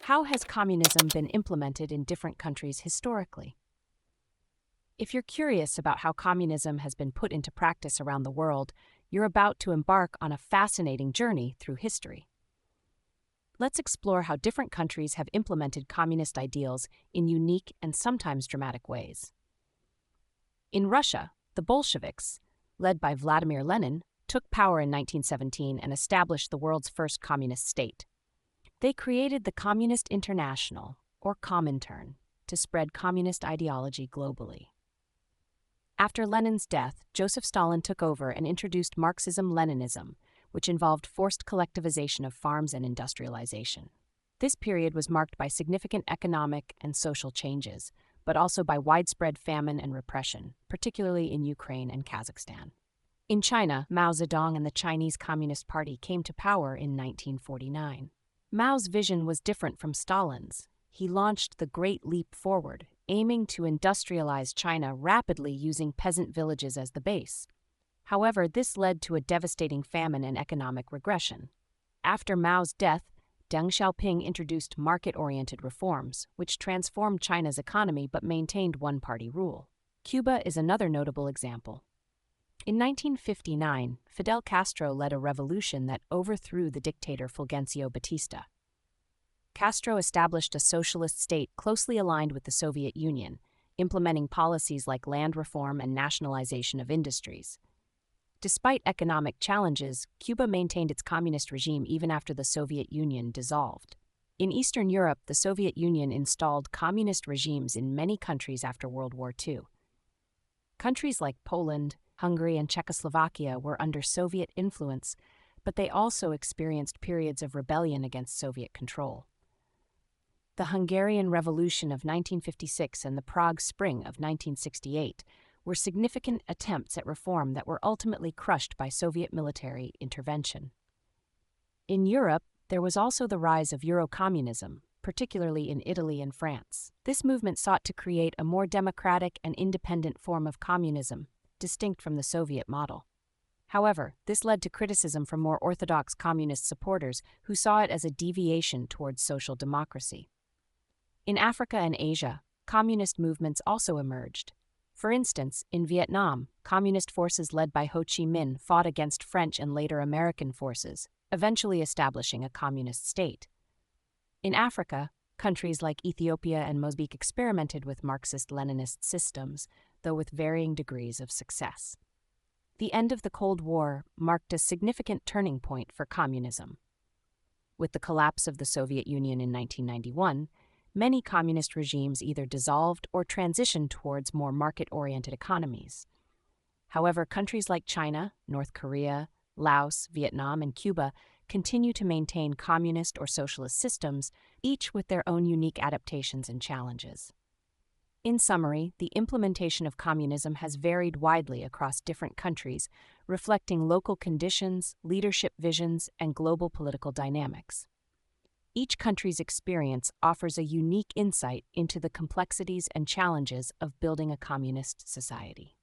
How has communism been implemented in different countries historically? If you're curious about how communism has been put into practice around the world, you're about to embark on a fascinating journey through history. Let's explore how different countries have implemented communist ideals in unique and sometimes dramatic ways. In Russia, the Bolsheviks, led by Vladimir Lenin, took power in 1917 and established the world's first communist state. They created the Communist International, or Comintern, to spread communist ideology globally. After Lenin's death, Joseph Stalin took over and introduced Marxism-Leninism, which involved forced collectivization of farms and industrialization. This period was marked by significant economic and social changes, but also by widespread famine and repression, particularly in Ukraine and Kazakhstan. In China, Mao Zedong and the Chinese Communist Party came to power in 1949. Mao's vision was different from Stalin's. He launched the Great Leap Forward, aiming to industrialize China rapidly using peasant villages as the base. However, this led to a devastating famine and economic regression. After Mao's death, Deng Xiaoping introduced market-oriented reforms, which transformed China's economy but maintained one-party rule. Cuba is another notable example. In 1959, Fidel Castro led a revolution that overthrew the dictator Fulgencio Batista. Castro established a socialist state closely aligned with the Soviet Union, implementing policies like land reform and nationalization of industries. Despite economic challenges, Cuba maintained its communist regime even after the Soviet Union dissolved. In Eastern Europe, the Soviet Union installed communist regimes in many countries after World War II. Countries like Poland, Hungary, and Czechoslovakia were under Soviet influence, but they also experienced periods of rebellion against Soviet control. The Hungarian Revolution of 1956 and the Prague Spring of 1968 were significant attempts at reform that were ultimately crushed by Soviet military intervention. In Europe, there was also the rise of Eurocommunism, particularly in Italy and France. This movement sought to create a more democratic and independent form of communism, distinct from the Soviet model. However, this led to criticism from more orthodox communist supporters who saw it as a deviation towards social democracy. In Africa and Asia, communist movements also emerged. For instance, in Vietnam, communist forces led by Ho Chi Minh fought against French and later American forces, eventually establishing a communist state. In Africa, countries like Ethiopia and Mozambique experimented with Marxist-Leninist systems, though with varying degrees of success. The end of the Cold War marked a significant turning point for communism. With the collapse of the Soviet Union in 1991, many communist regimes either dissolved or transitioned towards more market-oriented economies. However, countries like China, North Korea, Laos, Vietnam, and Cuba continue to maintain communist or socialist systems, each with their own unique adaptations and challenges. In summary, the implementation of communism has varied widely across different countries, reflecting local conditions, leadership visions, and global political dynamics. Each country's experience offers a unique insight into the complexities and challenges of building a communist society.